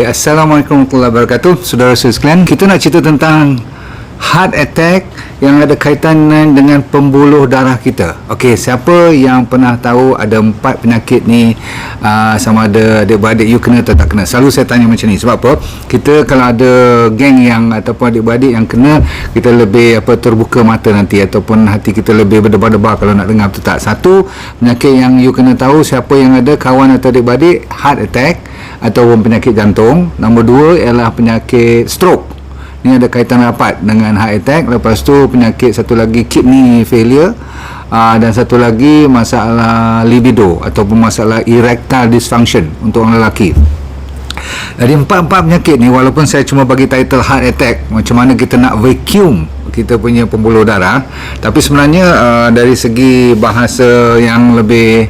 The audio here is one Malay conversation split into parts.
Okey, Assalamualaikum warahmatullahi wabarakatuh. Saudara-saudara sekalian, kita nak cerita tentang heart attack yang ada kaitan dengan pembuluh darah kita. Okey, siapa yang pernah tahu ada 4 penyakit ni, sama ada adik-beradik you kena atau tak kena? Selalu saya tanya macam ni. Sebab apa? Kita kalau ada geng yang ataupun adik-beradik yang kena, kita lebih terbuka mata nanti, ataupun hati kita lebih berdebar-debar kalau nak dengar betul tak. Satu penyakit yang you kena tahu, siapa yang ada kawan atau adik-beradik heart attack ataupun penyakit jantung. Nombor 2 ialah penyakit stroke. Ini ada kaitan rapat dengan heart attack. Lepas tu penyakit satu lagi kidney failure, dan satu lagi masalah libido ataupun masalah erectile dysfunction untuk orang lelaki. Jadi 4 penyakit ni, walaupun saya cuma bagi title heart attack, macam mana kita nak vacuum kita punya pembuluh darah, tapi sebenarnya dari segi bahasa yang lebih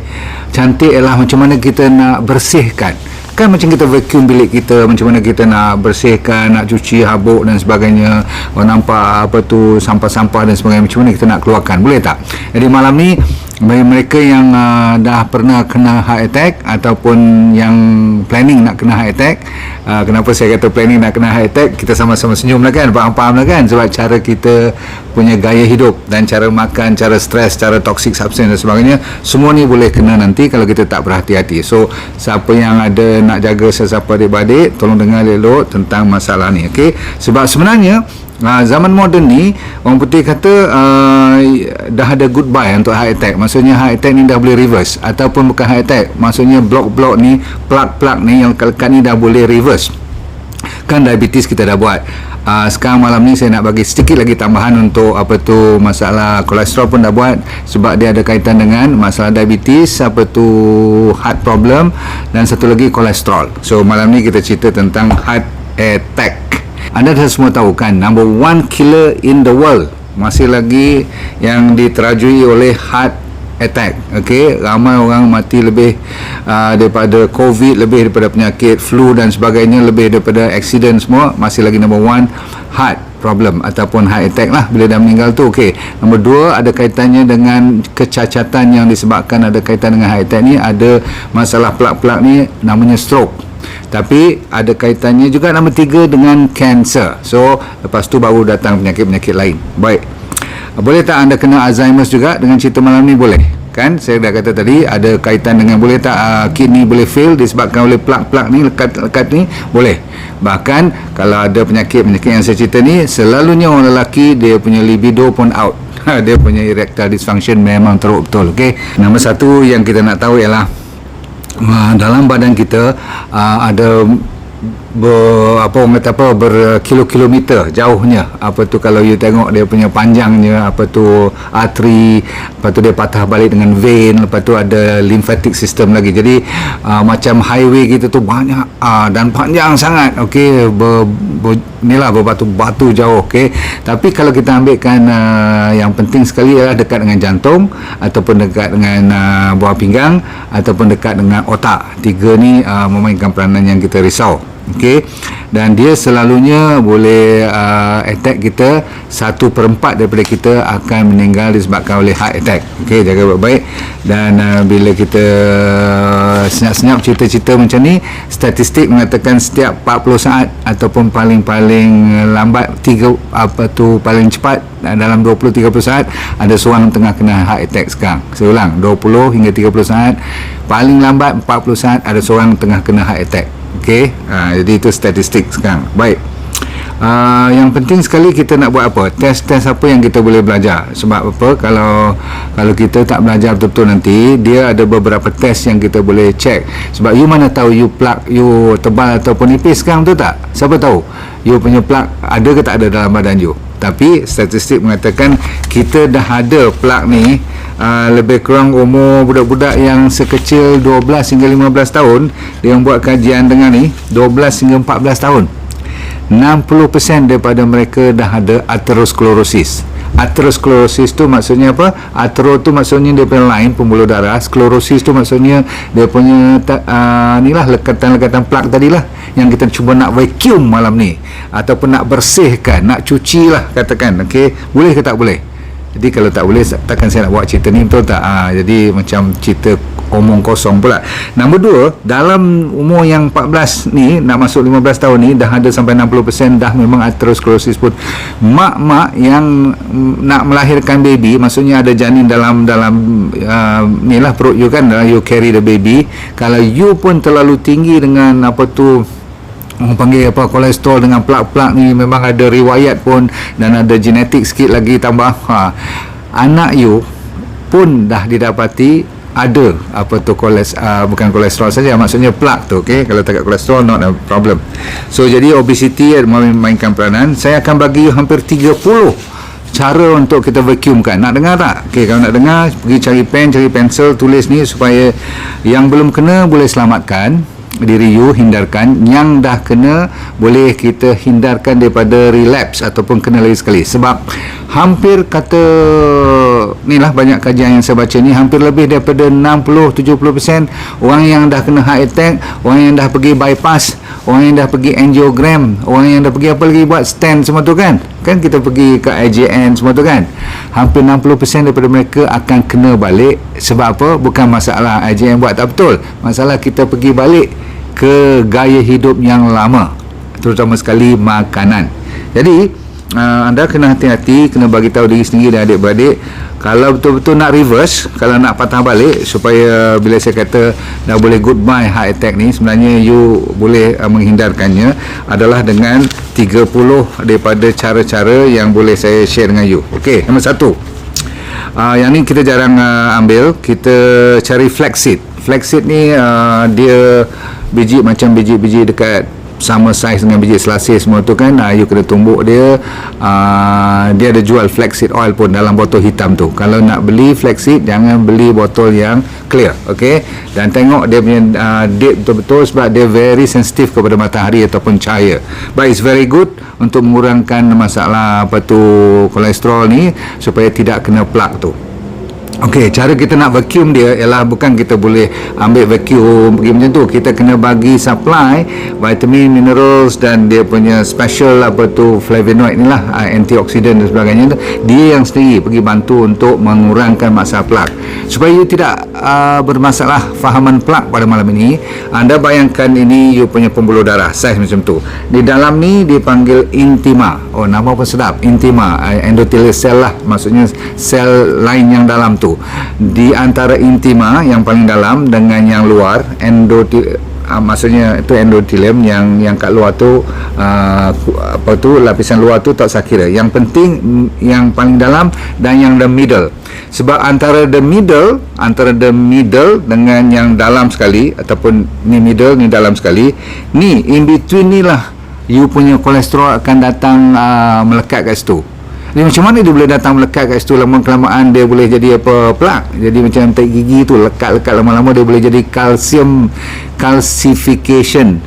cantik ialah macam mana kita nak bersihkan. Kan macam kita vacuum bilik kita, macam mana kita nak bersihkan, nak cuci habuk dan sebagainya, nampak sampah-sampah dan sebagainya, macam mana kita nak keluarkan, boleh tak? Jadi malam ni bagi mereka yang dah pernah kena heart attack ataupun yang planning nak kena heart attack, kenapa saya kata planning nak kena heart attack, kita sama-sama senyum lah kan, faham lah kan, sebab cara kita punya gaya hidup dan cara makan, cara stres, cara toxic substance dan sebagainya, semua ni boleh kena nanti kalau kita tak berhati-hati. So siapa yang ada nak jaga sesiapa adik-beradik, tolong dengar elok tentang masalah ni, okey? Sebab sebenarnya zaman moden ni orang putih kata dah ada goodbye untuk heart attack. Maksudnya heart attack ni dah boleh reverse, ataupun bukan heart attack, maksudnya blok-blok ni, plak-plak ni yang lekat ni dah boleh reverse. Kan diabetes kita dah buat. Sekarang malam ni saya nak bagi sedikit lagi tambahan untuk masalah kolesterol pun dah buat, sebab dia ada kaitan dengan masalah diabetes, heart problem, dan satu lagi kolesterol. So malam ni kita cerita tentang heart attack. Anda dah semua tahu kan, number 1 killer in the world masih lagi yang diterajui oleh heart attack. Okey, ramai orang mati lebih daripada COVID, lebih daripada penyakit flu dan sebagainya, lebih daripada accident, semua masih lagi number 1 heart problem ataupun heart attack lah bila dah meninggal tu. Okey, nombor 2 ada kaitannya dengan kecacatan yang disebabkan ada kaitan dengan heart attack ni, ada masalah plak-plak ni namanya stroke. Tapi ada kaitannya juga nombor 3 dengan cancer. So lepas tu baru datang penyakit-penyakit lain. Baik, boleh tak anda kena Alzheimer juga dengan cerita malam ni? Boleh kan? Saya dah kata tadi ada kaitan dengan, boleh tak kidney boleh fail disebabkan oleh plak-plak ni, lekat-lekat ni? Boleh. Bahkan kalau ada penyakit-penyakit yang saya cerita ni, selalunya orang lelaki dia punya libido pun out. Dia punya erectile dysfunction memang teruk betul. Okay? Nombor 1 yang kita nak tahu ialah dalam badan kita ada berkilo-kilometer jauhnya, kalau you tengok dia punya panjangnya, arteri, lepas tu dia patah balik dengan vein, lepas tu ada lymphatic system lagi. Jadi macam highway kita tu banyak dan panjang sangat, okey, berbatu-batu jauh, okey. Tapi kalau kita ambilkan yang penting sekali adalah dekat dengan jantung, ataupun dekat dengan buah pinggang, ataupun dekat dengan otak. 3 ni memainkan peranan yang kita risau. Okey, dan dia selalunya boleh attack kita. 1/4 daripada kita akan meninggal disebabkan oleh heart attack. Okey, jaga baik-baik. Dan bila kita senyap-senyap cerita-cerita macam ni, statistik mengatakan setiap 40 saat ataupun paling lambat paling cepat dalam 20-30 saat ada seorang tengah kena heart attack sekarang. Saya ulang, 20 hingga 30 saat, paling lambat 40 saat ada seorang tengah kena heart attack. Okey, jadi itu statistik sekarang. Baik, yang penting sekali kita nak buat apa? Test apa yang kita boleh belajar. Sebab apa? Kalau kita tak belajar betul-betul nanti, dia ada beberapa test yang kita boleh check. Sebab you mana tahu you plak you tebal ataupun nipis sekarang, betul tak? Siapa tahu you punya plak ada ke tak ada dalam badan you. Tapi statistik mengatakan kita dah ada plak ni lebih kurang umur budak-budak yang sekecil 12 hingga 15 tahun. Dia yang buat kajian dengan ni, 12 hingga 14 tahun, 60% daripada mereka dah ada atherosclerosis. Atherosclerosis tu maksudnya apa? Athero tu maksudnya dia punya line pembuluh darah, sclerosis tu maksudnya dia punya lekatan-lekatan plak tadilah yang kita cuba nak vacuum malam ni, ataupun nak bersihkan, nak cuci lah katakan. Okey, boleh ke tak boleh? Jadi kalau tak boleh, takkan saya nak buat cerita ni, betul tak? Jadi macam cerita omong kosong pula. Nombor 2, dalam umur yang 14 ni nak masuk 15 tahun ni, dah ada sampai 60% dah memang atherosclerosis pun. Mak-mak yang nak melahirkan baby, maksudnya ada janin dalam ni lah perut you kan, you carry the baby. Kalau you pun terlalu tinggi dengan apa tu, orang panggil apa, kolesterol dengan plak-plak ni, memang ada riwayat pun dan ada genetik sikit lagi tambah, anak you pun dah didapati ada apa tu bukan kolesterol saja, maksudnya plak tu, okey. Kalau tak kolesterol, not a problem. So jadi obesity memainkan peranan. Saya akan bagi you hampir 30 cara untuk kita vacuumkan. Nak dengar tak? Okey, kalau nak dengar, pergi cari pen, cari pensel, tulis ni supaya yang belum kena boleh selamatkan diri you, hindarkan. Yang dah kena boleh kita hindarkan daripada relapse ataupun kena lagi sekali. Sebab hampir kata ni lah, banyak kajian yang saya baca ni, hampir lebih daripada 60-70% orang yang dah kena heart attack, orang yang dah pergi bypass, orang yang dah pergi angiogram, orang yang dah pergi apa lagi, buat stent semua tu kan kita pergi ke IJN semua tu kan, hampir 60% daripada mereka akan kena balik. Sebab apa? Bukan masalah IJN buat tak betul, masalah kita pergi balik ke gaya hidup yang lama, terutama sekali makanan. Jadi anda kena hati-hati, kena bagi tahu diri sendiri dan adik-beradik, kalau betul-betul nak reverse, kalau nak patah balik, supaya bila saya kata dah boleh goodbye heart attack ni, sebenarnya you boleh menghindarkannya adalah dengan 30 daripada cara-cara yang boleh saya share dengan you. Okey, nombor 1, yang ni kita jarang ambil, kita cari flaxseed. Flaxseed ni dia biji macam biji-biji dekat sama saiz dengan biji selasih semua tu kan, you kena tumbuk dia. Dia ada jual flaxseed oil pun dalam botol hitam tu. Kalau nak beli flaxseed, jangan beli botol yang clear, okey. Dan tengok dia punya date betul-betul, sebab dia very sensitif kepada matahari ataupun cahaya. But it's very good untuk mengurangkan masalah apa tu, kolesterol ni, supaya tidak kena plak tu. Okey, cara kita nak vacuum dia ialah bukan kita boleh ambil vacuum pergi macam tu. Kita kena bagi supply vitamin, minerals dan dia punya special apa tu flavonoid ni lah, antioksidan dan sebagainya tu. Dia yang sendiri pergi bantu untuk mengurangkan masalah plak. Supaya you tidak bermasalah fahaman plak pada malam ini, anda bayangkan ini you punya pembuluh darah saiz macam tu. Di dalam ni dipanggil intima. Oh, nama pun sedap, intima. Endothelial cell lah, maksudnya sel lain yang dalam tu. Di antara intima yang paling dalam dengan yang luar, maksudnya itu endothelium, yang kat luar tu apa tu, lapisan luar tu tak usah kira. Yang penting yang paling dalam dan yang the middle. Sebab antara the middle dengan yang dalam sekali, ataupun ni middle ni dalam sekali, ni in between ni lah you punya kolesterol akan datang melekat kat situ. Jadi macam mana dia boleh datang melekat kat situ, lama-kelamaan dia boleh jadi apa, plak. Jadi macam tahi gigi tu, lekat-lekat lama-lama dia boleh jadi calcification.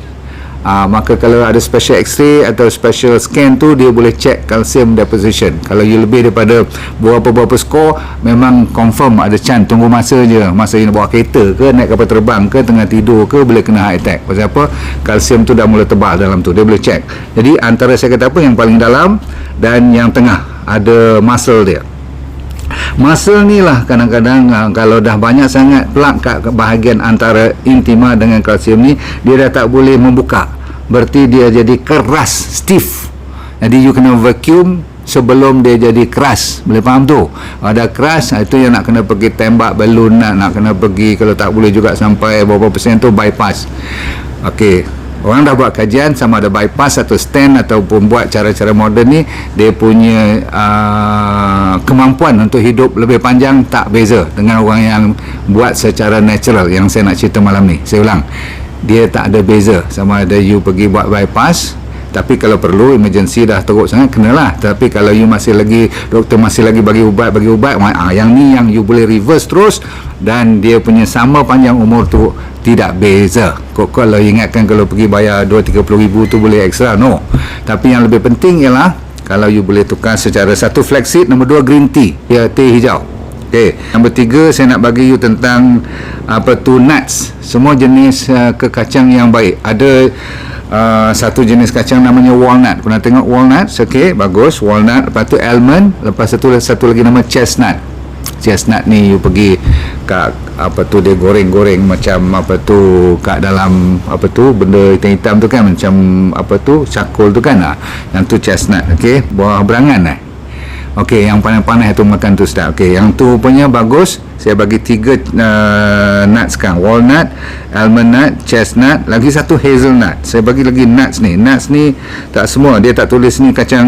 Maka kalau ada special x-ray atau special scan tu, dia boleh check calcium deposition. Kalau you lebih daripada berapa skor, memang confirm ada chance. Tunggu masa je, masa you nak bawa kereta ke, naik kapal terbang ke, tengah tidur ke, boleh kena heart attack. Pasal apa? Kalsium tu dah mula tebal dalam tu, dia boleh check. Jadi antara saya kata apa, yang paling dalam dan yang tengah ada muscle dia. Muscle ni lah kadang-kadang kalau dah banyak sangat plak kat bahagian antara intima dengan kalsium ni, dia dah tak boleh membuka. Berarti dia jadi keras, stiff. Jadi you kena vacuum sebelum dia jadi keras. Boleh faham tu? Ada keras, itu yang nak kena pergi tembak balon, nak kena pergi, kalau tak boleh juga sampai berapa persen tu bypass. Okey. Orang dah buat kajian sama ada bypass atau stent ataupun buat cara-cara moden ni, dia punya kemampuan untuk hidup lebih panjang tak beza dengan orang yang buat secara natural, yang saya nak cerita malam ni. Saya ulang, dia tak ada beza sama ada you pergi buat bypass. Tapi kalau perlu emergency dah teruk sangat, kenalah. Tapi kalau you masih lagi, doktor masih lagi bagi ubat, yang ni yang you boleh reverse terus, dan dia punya sama panjang umur tu tidak beza. Kalau ingatkan kalau pergi bayar 2-30 ribu tu boleh extra, no. Tapi yang lebih penting ialah kalau you boleh tukar secara, 1 flaxseed, nombor 2 green tea, ya, teh hijau. Okey, nombor 3 saya nak bagi you tentang apa tu, nuts, semua jenis kekacang yang baik. Ada satu jenis kacang namanya walnut. Pernah tengok walnut? Okey, bagus. Walnut. Lepas tu almond. Lepas tu satu lagi nama chestnut. Chestnut ni you pergi kat apa tu, dia goreng-goreng macam apa tu kat dalam apa tu benda hitam-hitam tu kan, macam apa tu cakul tu kan. Yang tu chestnut. Okey, buah berangan Okey, yang panas-panas tu makan tu sedap. Okey, yang tu punya bagus. Saya bagi 3 nuts sekarang. Walnut, almond nut, chestnut, lagi satu hazelnut. Saya bagi lagi nuts ni. Nuts ni tak semua, dia tak tulis ni kacang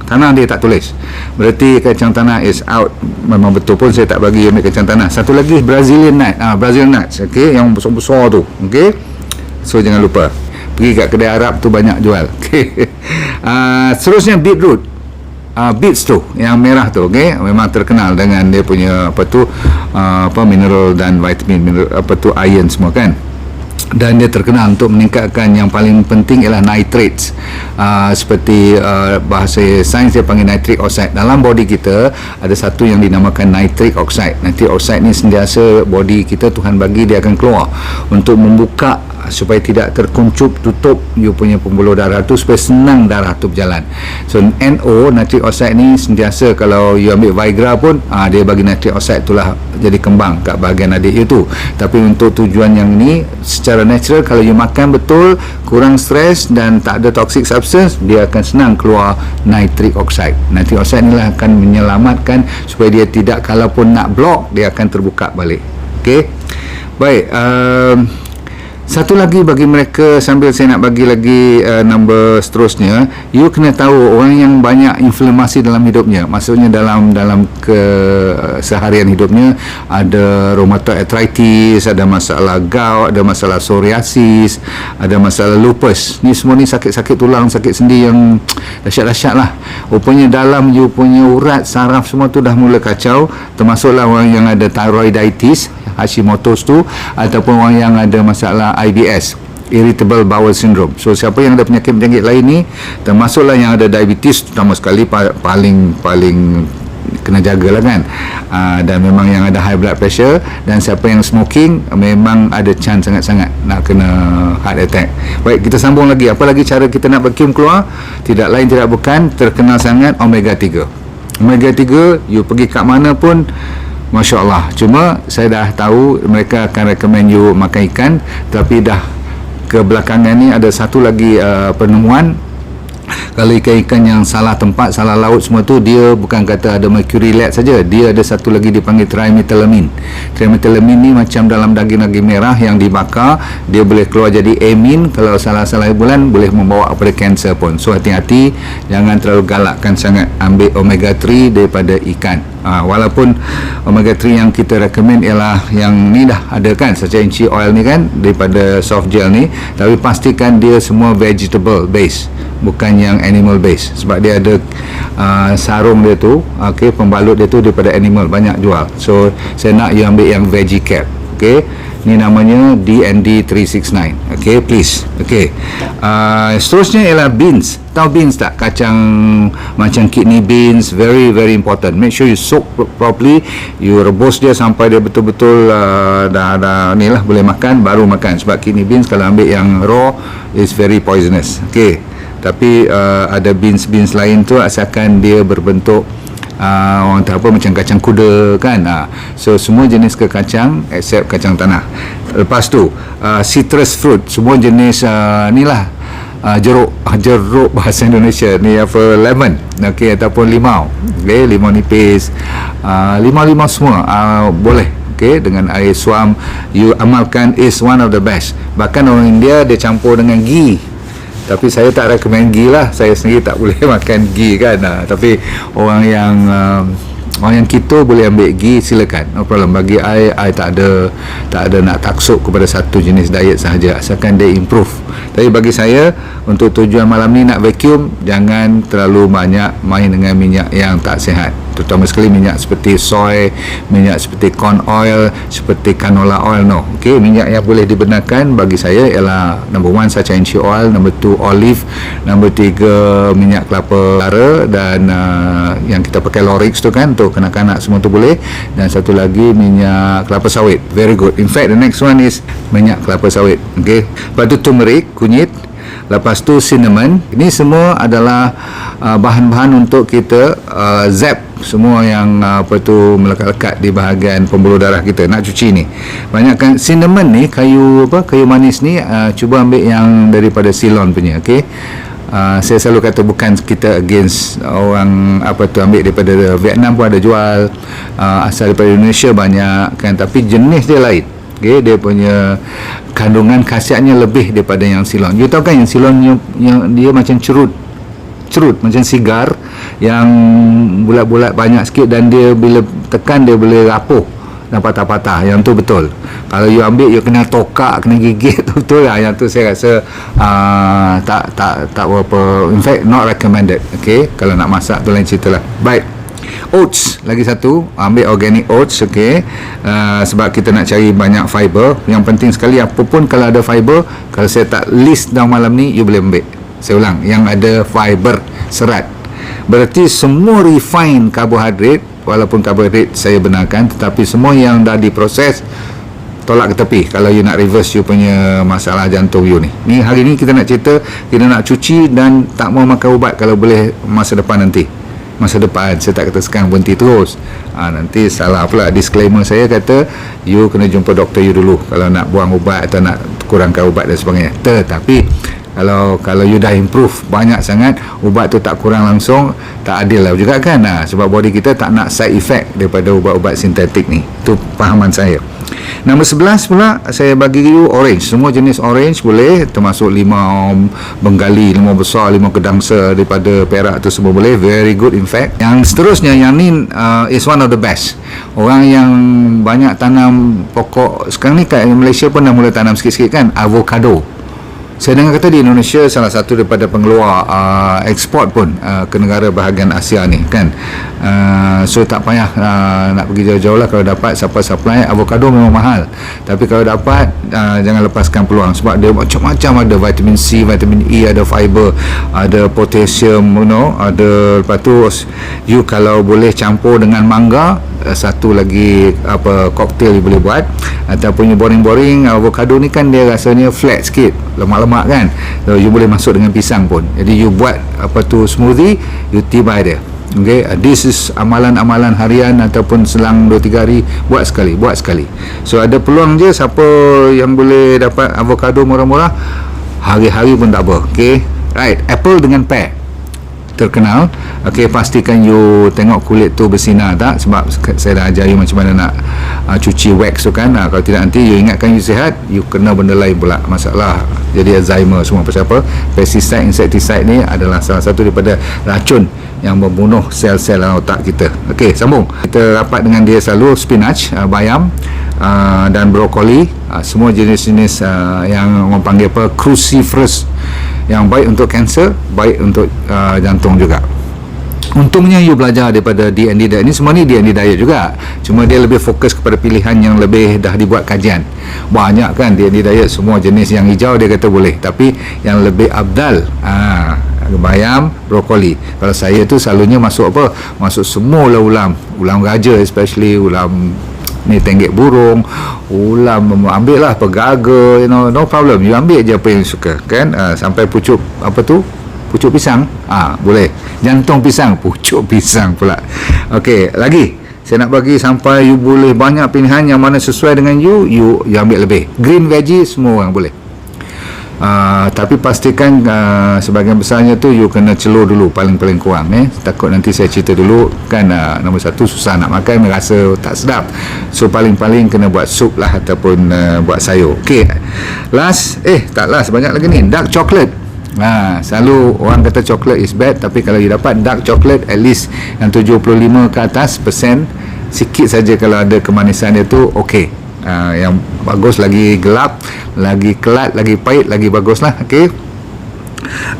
tanah, dia tak tulis. Berarti kacang tanah is out. Memang betul pun saya tak bagi ambil kacang tanah. Satu lagi Brazilian nut. Brazilian nuts. Okey, yang besar-besar tu. Okey. So jangan lupa. Pergi kat kedai Arab tu banyak jual. Okey. Seterusnya beetroot. Beets tu yang merah tu, okey, memang terkenal dengan dia punya apa tu mineral dan vitamin, apa tu iron semua kan. Dan dia terkenal untuk meningkatkan, yang paling penting ialah nitrates, seperti bahasa sains dia panggil nitric oxide. Dalam body kita ada satu yang dinamakan nitric oxide. Nitric oxide ni sentiasa body kita Tuhan bagi, dia akan keluar untuk membuka supaya tidak terkuncup, tutup you punya pembuluh darah tu, supaya senang darah tu berjalan. So NO, nitric oxide ni sentiasa, kalau you ambil Viagra pun dia bagi nitric oxide itulah jadi kembang kat bahagian adik you tu. Tapi untuk tujuan yang ni secara natural, kalau you makan betul, kurang stres dan tak ada toxic substance, dia akan senang keluar nitric oxide. Nitric oxide ni lah akan menyelamatkan supaya dia tidak, kalaupun nak block, dia akan terbuka balik. Okey, baik. Satu lagi bagi mereka, sambil saya nak bagi lagi number seterusnya, you kena tahu orang yang banyak inflamasi dalam hidupnya, maksudnya dalam seharian hidupnya, ada rheumatoid arthritis, ada masalah gout, ada masalah psoriasis, ada masalah lupus. Ni semua ni sakit-sakit tulang, sakit sendi yang dahsyat-dahsyat lah. Rupanya dalam you punya urat saraf semua tu dah mula kacau, termasuklah orang yang ada thyroiditis, Hashimoto's tu, ataupun orang yang ada masalah IBS, Irritable Bowel Syndrome. So siapa yang ada penyakit-penyakit lain ni, termasuklah yang ada diabetes, terutama sekali paling kena jagalah kan. Dan memang yang ada high blood pressure, dan siapa yang smoking, memang ada chance sangat-sangat nak kena heart attack. Baik, kita sambung lagi. Apa lagi cara kita nak vacuum keluar? Tidak lain tidak bukan, terkenal sangat omega 3. Omega 3 you pergi kat mana pun, Masya Allah. Cuma saya dah tahu mereka akan recommend you makan ikan, tapi dah kebelakangan ni ada satu lagi penemuan. Kalau ikan-ikan yang salah tempat, salah laut semua tu, dia bukan kata ada mercury lead saja, dia ada satu lagi dipanggil trimethylamine. Trimethylamine ni macam dalam daging-daging merah yang dibakar, dia boleh keluar jadi amin. Kalau salah-salah bulan boleh membawa kepada kanser pun. So hati-hati, jangan terlalu galakkan sangat ambil omega 3 daripada ikan. Walaupun omega 3 yang kita recommend ialah yang ni dah ada kan, sachainchi oil ni kan, daripada soft gel ni, tapi pastikan dia semua vegetable base, bukan yang animal base, sebab dia ada sarung dia tu, okey, pembalut dia tu daripada animal, banyak jual. So saya nak you ambil yang veggie cap. Okey, ni namanya DND 369. Okey, please. Okey, seterusnya ialah beans. Tahu beans tak? Kacang macam kidney beans, very very important. Make sure you soak properly, you rebus dia sampai dia betul-betul dah ni lah boleh makan, baru makan. Sebab kidney beans kalau ambil yang raw is very poisonous. Okey, tapi ada beans lain tu asalkan dia berbentuk orang tahu apa, macam kacang kuda kan. So semua jenis kacang except kacang tanah. Lepas tu citrus fruit, semua jenis ni lah, jeruk bahasa Indonesia ni apa, lemon, okey, ataupun limau. Okey, limau nipis, limau semua boleh. Okey, dengan air suam you amalkan, is one of the best. Bahkan orang India dia campur dengan ghee, tapi saya tak recommend ghee lah, saya sendiri tak boleh makan ghee kan. Tapi orang yang keto boleh ambil ghee, silakan, no problem. Bagi I tak ada nak taksub kepada satu jenis diet sahaja, asalkan dia improve. Tapi bagi saya, untuk tujuan malam ni nak vacuum, jangan terlalu banyak main dengan minyak yang tak sihat, terutama sekali minyak seperti soy, minyak seperti corn oil, seperti canola oil, no. Okey, minyak yang boleh dibenarkan bagi saya ialah number 1 sachainchi oil, number 2 olive, number 3 minyak kelapa lara, dan yang kita pakai Lorix tu kan, tu kanak-kanak semua tu boleh, dan satu lagi minyak kelapa sawit, very good. In fact the next one is minyak kelapa sawit. Okey, lepas tu turmeric. kunyit, lepas tu cinnamon. Ini semua adalah bahan-bahan untuk kita zap semua yang melekat-lekat di bahagian pembuluh darah kita. Nak cuci ni, banyakkan cinnamon ni, kayu manis ni, cuba ambil yang daripada Ceylon punya. Okey, saya selalu kata bukan kita against orang ambil daripada Vietnam pun ada jual, asal daripada Indonesia banyak kan, tapi jenis dia lain. Okay, dia punya kandungan khasiatnya lebih daripada yang Ceylon. You tahu kan yang Ceylon yang dia macam cerut macam sigar yang bulat-bulat banyak sikit, dan dia bila tekan dia boleh rapuh dan patah-patah. Yang tu betul. Kalau you ambil, you kena tokak, kena gigit, betul lah. Yang tu saya rasa tak berapa, in fact not recommended. Okay, kalau nak masak tu lain cerita lah. Baik, oats lagi satu, ambil organic oats. Okay, sebab kita nak cari banyak fiber. Yang penting sekali, apapun kalau ada fiber, kalau saya tak list down malam ni, you boleh ambil. Saya ulang, yang ada fiber, serat. Berarti semua refined karbohidrat, walaupun karbohidrat saya benarkan, tetapi semua yang dah diproses, tolak ke tepi kalau you nak reverse you punya masalah jantung you ni. Ni hari ni kita nak cerita, kita nak cuci dan tak mau makan ubat kalau boleh masa depan nanti. Masa depan, saya tak kata sekarang berhenti terus. Nanti salah pula disclaimer saya, kata you kena jumpa doktor you dulu kalau nak buang ubat atau nak kurangkan ubat dan sebagainya. Tetapi kalau you dah improve banyak sangat, ubat tu tak kurang langsung, tak adil lah juga kan. Sebab body kita tak nak side effect daripada ubat-ubat sintetik ni. Itu pahaman saya. Nombor 11 pula, saya bagi you orange. Semua jenis orange boleh, termasuk limau Bengali, limau besar, limau kedangsa daripada Perak tu semua boleh. Very good in fact. Yang seterusnya, yang ni is one of the best. Orang yang banyak tanam pokok sekarang ni kat Malaysia pun dah mula tanam sikit-sikit kan, avocado. Saya dengar kata di Indonesia salah satu daripada pengeluar ekspor pun ke negara bahagian Asia ni kan. So tak payah nak pergi jauh-jauh lah. Kalau dapat supply avocado memang mahal, tapi kalau dapat jangan lepaskan peluang, sebab dia macam-macam, ada vitamin C, vitamin E, ada fiber, ada potassium, ada. Lepas tu you kalau boleh campur dengan mangga, satu lagi cocktail you boleh buat. Ataupun you boring-boring, avocado ni kan dia rasanya flat sikit, lemak-lemak kan, so you boleh masuk dengan pisang pun. Jadi you buat smoothie, you tibai dia. Okay, this is amalan-amalan harian ataupun selang 2-3 hari, buat sekali. So ada peluang je, siapa yang boleh dapat avocado murah-murah, hari-hari pun tak apa. Okay, right, apple dengan pear terkenal. Okey, pastikan you tengok kulit tu bersinar tak, sebab saya dah ajar you macam mana nak cuci wax tu kan. Kalau tidak nanti you ingatkan you sihat, you kena benda lain pula, masalah jadi Alzheimer semua. Pasal apa? Pesticide, insecticide ni adalah salah satu daripada racun yang membunuh sel-sel dalam otak kita. Okey, sambung. Kita rapat dengan dia selalu spinach, bayam, dan brokoli, semua jenis-jenis yang orang panggil cruciferous, yang baik untuk kanser, baik untuk jantung juga. Untungnya you belajar daripada D&D diet ni, semua ni D&D diet juga, cuma dia lebih fokus kepada pilihan yang lebih dah dibuat kajian. Banyak kan D&D diet, semua jenis yang hijau dia kata boleh, tapi yang lebih abdal bayam, brokoli. Kalau saya tu selalunya masuk masuk semua ulam raja, especially ulam ni, tenggek burung, ulam, ambil lah pegaga, no problem, you ambil je apa yang suka kan. Sampai pucuk pucuk pisang, boleh, jantung pisang, pucuk pisang pula. Okey, lagi saya nak bagi sampai you boleh banyak pilihan yang mana sesuai dengan you ambil lebih. Green veggie semua orang boleh. Tapi pastikan sebahagian besarnya tu you kena celur dulu, paling kurang takut nanti saya cerita dulu kan. Nombor satu, susah nak makan, rasa tak sedap, so paling kena buat sup lah ataupun buat sayur. Ok, last tak last, banyak lagi ni, dark chocolate. Selalu orang kata chocolate is bad, tapi kalau you dapat dark chocolate at least yang 75 ke atas persen, sikit saja kalau ada kemanisan dia tu ok. Yang bagus lagi gelap, lagi kelat, lagi pahit, lagi bagus lah. Okay,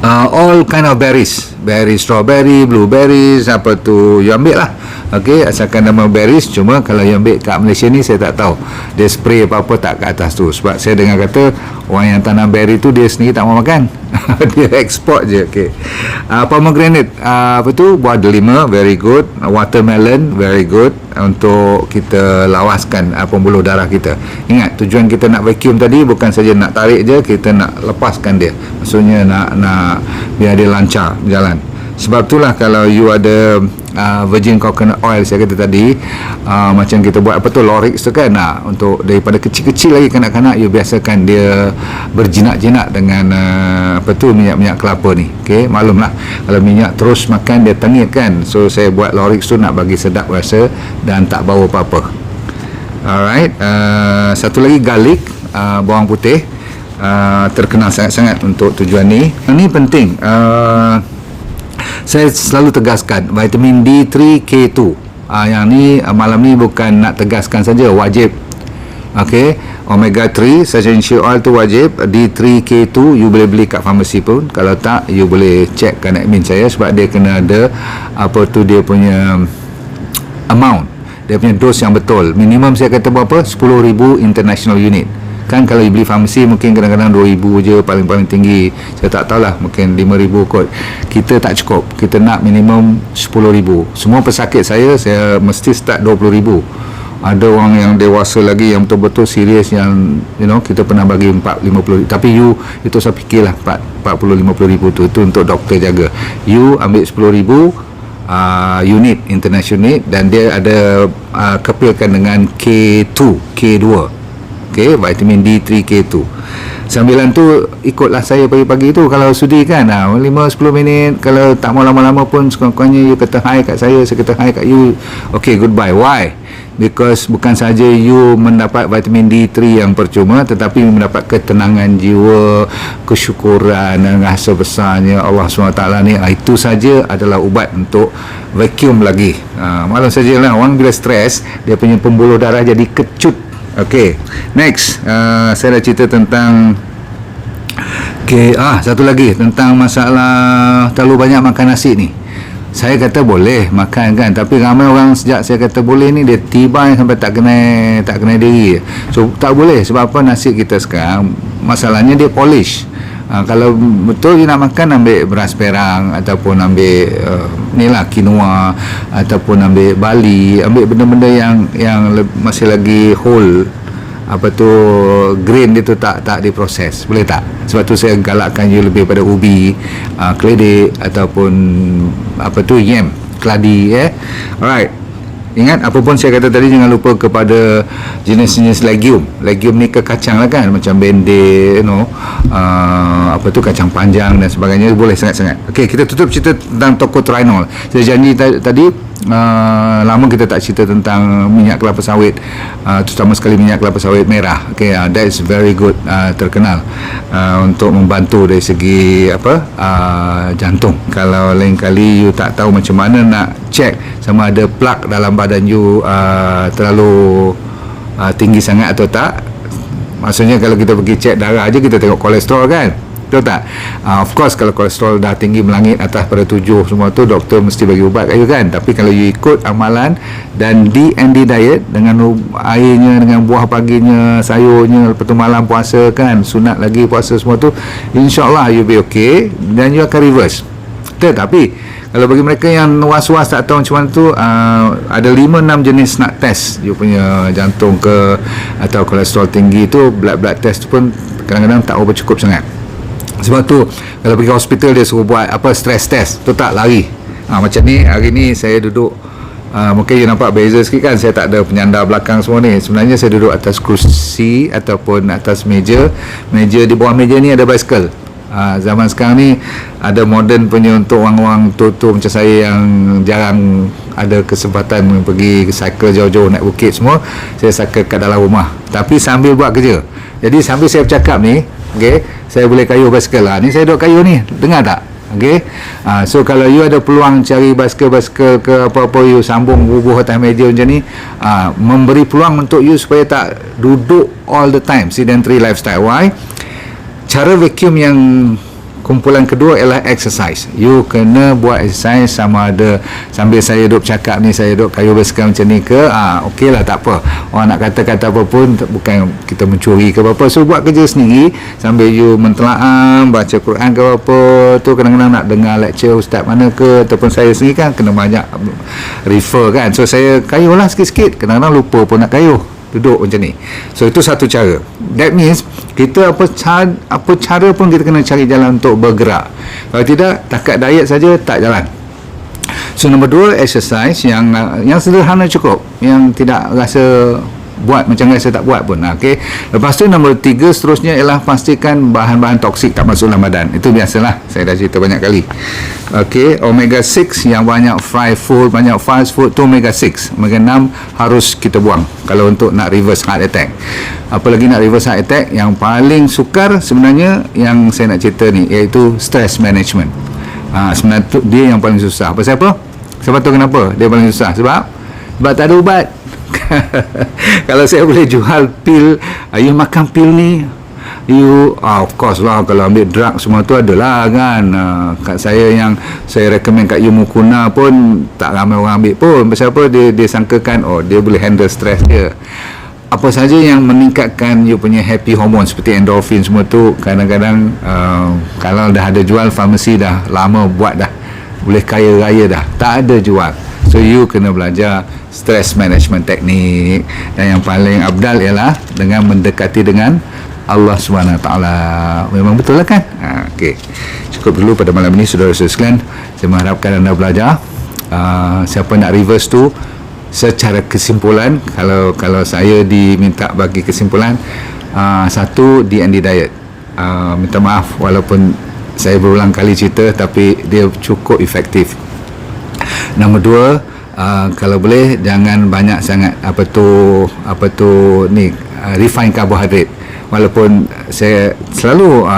all kind of berries, berry strawberry, blueberries, apa tu you ambil lah. Okey, asalkan nama berries. Cuma kalau you ambil kat Malaysia ni, saya tak tahu dia spray apa-apa tak kat atas tu, sebab saya dengar kata orang yang tanam berry tu dia sendiri tak mau makan. Dia ekspor je. Okey, pomegranate, apa tu, buah delima, very good. Watermelon, very good untuk kita lawaskan pembuluh darah kita. Ingat, tujuan kita nak vacuum tadi bukan saja nak tarik je, kita nak lepaskan dia, maksudnya nak biar dia lancar berjalan. Sebab itulah kalau you ada virgin coconut oil, saya kata tadi, macam kita buat apa tu, Lorix tu kan, untuk daripada kecil-kecil lagi kanak-kanak, you biasakan dia berjinak-jinak dengan apa tu, minyak-minyak kelapa ni. Okey, maklumlah kalau minyak terus makan dia tengit kan, so saya buat Lorix tu nak bagi sedap rasa dan tak bau apa-apa. Alright, satu lagi garlic, bawang putih, terkenal sangat-sangat untuk tujuan ni. Ini penting, saya selalu tegaskan vitamin D3, K2. Yang ni malam ni bukan nak tegaskan saja, wajib. Okey, omega 3 essential oil tu wajib. D3, K2 you boleh beli kat farmasi pun. Kalau tak, you boleh checkkan admin saya, sebab dia kena ada apa tu, dia punya amount, dia punya dos yang betul. Minimum saya kata berapa? 10,000 international unit. Kan kalau you beli farmasi mungkin kadang-kadang 2,000 je paling tinggi. Saya tak tahulah, mungkin 5,000 kot. Kita tak cukup. Kita nak minimum 10,000. Semua pesakit saya mesti start 20,000. Ada orang yang dewasa lagi yang betul-betul serius, yang kita pernah bagi 4-50. Tapi you, itu saya fikirlah 40-50,000 tu, itu untuk doktor jaga. You ambil 10,000 unit international unit, dan dia ada kepilkan dengan K2, K2. Okay, vitamin D3, K2. Sambilan tu ikutlah saya pagi-pagi tu, kalau sudi kan 5-10 minit. Kalau tak mau lama-lama pun, sekurang-kurangnya you kata hi kat saya kata hi kat you. Okay, goodbye. Why? Because bukan saja you mendapat vitamin D3 yang percuma, tetapi mendapat ketenangan jiwa, kesyukuran dan rasa besarnya Allah SWT ni. Itu saja adalah ubat untuk vacuum lagi. Maklum sajalah, orang bila stres, dia punya pembuluh darah jadi kecut. Okey, next, saya dah cerita tentang satu lagi tentang masalah terlalu banyak makan nasi ni. Saya kata boleh makan kan, tapi ramai orang sejak saya kata boleh ni, dia tiba sampai tak kena diri. So tak boleh, sebab apa, nasi kita sekarang masalahnya dia polish. Kalau betul you nak makan, ambil beras perang, ataupun ambil quinoa, ataupun ambil barley, ambil benda-benda yang masih lagi whole, apa tu, grain dia tu tak diproses. Boleh tak? Sebab tu saya galakkan you lebih pada ubi, keledek, ataupun apa tu, yam, keladi. Alright, ingat apa pun saya kata tadi, jangan lupa kepada jenis-jenis legume ni, ke kacang lah kan, macam bende, apa tu, kacang panjang dan sebagainya, boleh sangat-sangat. Okey, kita tutup cerita tentang tocotrienol. Saya janji tadi lama kita tak cerita tentang minyak kelapa sawit, terutama sekali minyak kelapa sawit merah. Okey, that is very good, terkenal untuk membantu dari segi jantung. Kalau lain kali you tak tahu macam mana nak check sama ada plak dalam badan you terlalu tinggi sangat atau tak, maksudnya kalau kita pergi check darah aja, kita tengok kolesterol kan, betul tak? Of course kalau kolesterol dah tinggi melangit atas pada 7 semua tu, doktor mesti bagi ubat kayu kan. Tapi kalau you ikut amalan dan DND diet, dengan airnya, dengan buah paginya, sayurnya, lepas tu malam puasa kan, sunat lagi puasa semua tu, insyaAllah you be okay, dan you akan reverse. Tetapi kalau bagi mereka yang was-was tak tahu macam mana tu, ada 5-6 jenis nak test you punya jantung ke, atau kolesterol tinggi tu, blood test tu pun kadang-kadang tak cukup sangat. Sebab tu kalau pergi hospital, dia suruh buat stress test, tu tak lari. Macam ni, hari ni saya duduk, mungkin you nampak beza sikit kan, saya tak ada penyandar belakang semua ni. Sebenarnya saya duduk atas kerusi ataupun atas meja di bawah meja ni ada basikal. Zaman sekarang ni ada modern punya untuk orang-orang tua-tua macam saya yang jarang ada kesempatan pergi cycle jauh-jauh, naik bukit semua. Saya cycle kat dalam rumah, tapi sambil buat kerja. Jadi sambil saya bercakap ni, saya boleh kayuh basikal lah. Ni saya duduk kayuh ni, dengar tak? So kalau you ada peluang cari basikal ke apa-apa, you sambung bubuh atas meja macam ni, memberi peluang untuk you supaya tak duduk all the time, sedentary lifestyle. Why? Cara vacuum yang kumpulan kedua ialah exercise. You kena buat exercise, sama ada sambil saya duduk cakap ni, saya duduk kayu basikal macam ni ke, okey lah, tak apa. Orang nak kata-kata apa pun, bukan kita mencuri ke apa-apa. So buat kerja sendiri sambil you mentelaam, baca Quran ke apa tu. Kadang-kadang nak dengar lecture ustaz mana ke, ataupun saya sendiri kan kena banyak refer kan. So saya kayuh lah sikit-sikit, kadang-kadang lupa pun nak kayuh, duduk macam ni. So itu satu cara. That means kita apa cara pun kita kena cari jalan untuk bergerak. Kalau tidak, takat diet saja tak jalan. So nombor 2, exercise yang sederhana cukup, yang tidak rasa buat macam rasa tak buat pun. Okay. Lepas tu nombor 3 seterusnya ialah pastikan bahan-bahan toksik tak masuk dalam badan. Itu biasalah, saya dah cerita banyak kali. Okay. Omega 6 yang banyak fried food, banyak fast food, tu omega 6. Omega 6 harus kita buang kalau untuk nak reverse heart attack. Apalagi nak reverse heart attack, yang paling sukar sebenarnya yang saya nak cerita ni, iaitu stress management. Sebenarnya tu dia yang paling susah. Pasal apa? Sebab tu kenapa dia paling susah? Sebab tak ada ubat. Kalau saya boleh jual pil, you makan pil ni, you of course lah, kalau ambil drug semua tu adalah kan. Kat saya yang saya recommend kat you Mukuna pun tak ramai orang ambil pun. Pasal apa? Dia sangkakan dia boleh handle stress dia. Apa saja yang meningkatkan you punya happy hormone seperti endorphin semua tu, kadang-kadang kalau dah ada jual, farmasi dah lama buat dah, boleh kaya raya dah, tak ada jual. So you kena belajar stress management teknik, dan yang paling abdal ialah dengan mendekati dengan Allah SWT. Memang betul lah kan? Okey, cukup dulu pada malam ini saudara-saudara sekalian. Saya mengharapkan anda belajar. Siapa nak reverse tu, secara kesimpulan, kalau saya diminta bagi kesimpulan, satu, DND diet. Minta maaf walaupun saya berulang kali cerita, tapi dia cukup efektif. Nombor 2, kalau boleh jangan banyak sangat refined carbohydrate. Walaupun saya selalu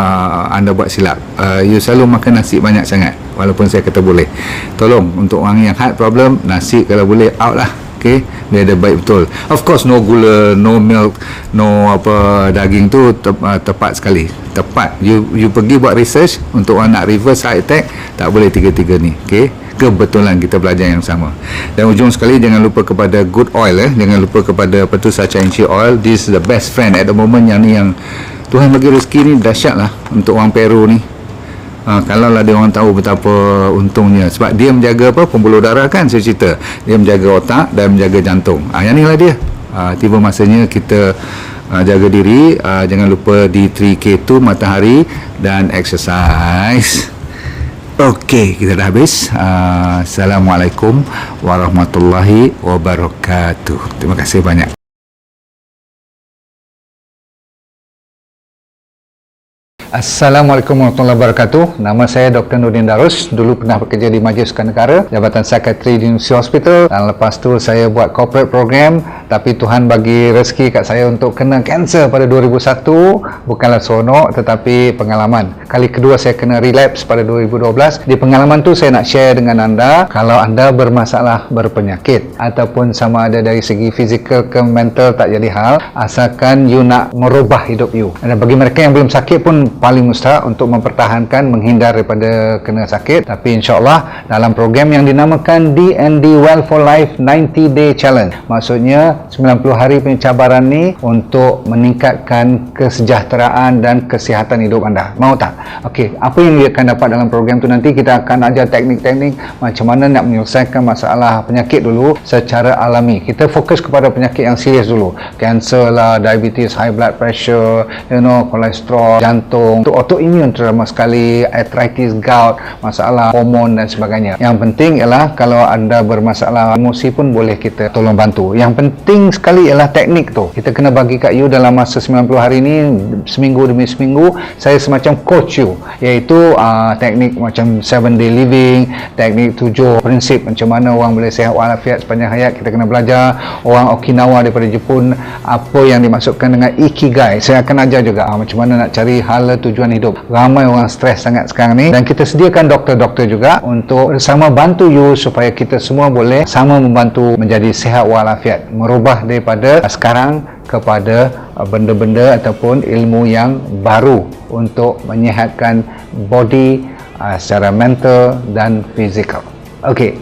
anda buat silap, you selalu makan nasi banyak sangat, walaupun saya kata boleh. Tolong untuk orang yang heart problem, nasi kalau boleh out lah. Okay, dia ada baik betul. Of course no gula, no milk, no daging tu tepat sekali. Tepat. You pergi buat research untuk orang nak reverse heart attack, tak boleh tiga-tiga ni. Okay, kebetulan kita belajar yang sama. Dan ujung sekali, jangan lupa kepada good oil, jangan lupa kepada sacha inchi oil. This is the best friend at the moment. Yang ni yang Tuhan bagi rezeki ni dahsyat lah untuk orang Peru ni. Kalau lah dia orang tahu betapa untungnya, sebab dia menjaga pembuluh darah kan, saya cerita dia menjaga otak dan menjaga jantung. Yang ni lah dia. Tiba masanya kita jaga diri. Jangan lupa D3K2 matahari dan exercise. Okey, kita dah habis. Assalamualaikum warahmatullahi wabarakatuh. Terima kasih banyak. Assalamualaikum warahmatullahi wabarakatuh. Nama saya Dr. Nurdin Darus. Dulu pernah bekerja di Majlis Sukan Negara, Jabatan Psikiatri di University Hospital, dan lepas tu saya buat corporate program. Tapi Tuhan bagi rezeki kat saya untuk kena kanser pada 2001. Bukanlah seronok, tetapi pengalaman. Kali kedua saya kena relapse pada 2012. Di pengalaman tu saya nak share dengan anda, kalau anda bermasalah berpenyakit ataupun sama ada dari segi fizikal ke mental, tak jadi hal, asalkan you nak merubah hidup you. Dan bagi mereka yang belum sakit pun paling mustahak untuk mempertahankan, menghindar daripada kena sakit. Tapi insyaAllah dalam program yang dinamakan DND Well for Life 90 Day Challenge, maksudnya 90 hari punya cabaran ni untuk meningkatkan kesejahteraan dan kesihatan hidup anda. Mau tak? Okey, apa yang dia akan dapat dalam program tu, nanti kita akan ajar teknik-teknik macam mana nak menyelesaikan masalah penyakit dulu secara alami. Kita fokus kepada penyakit yang serius dulu, kanser lah, diabetes, high blood pressure, kolesterol, jantung, untuk autoimun terutama sekali, arthritis, gout, masalah hormon dan sebagainya. Yang penting ialah kalau anda bermasalah emosi pun boleh kita tolong bantu. Yang penting sekali ialah teknik tu. Kita kena bagi kat you dalam masa 90 hari ni, seminggu demi seminggu, saya semacam coach you, iaitu teknik macam 7 day living, teknik 7 prinsip macam mana orang boleh sihat walafiat sepanjang hayat. Kita kena belajar. Orang Okinawa daripada Jepun, apa yang dimaksudkan dengan ikigai, saya akan ajar juga macam mana nak cari hala tujuan hidup. Ramai orang stres sangat sekarang ni, dan kita sediakan doktor-doktor juga untuk bersama bantu you supaya kita semua boleh sama membantu menjadi sihat walafiat, merubah daripada sekarang kepada benda-benda ataupun ilmu yang baru untuk menyihatkan body secara mental dan fizikal. Okey,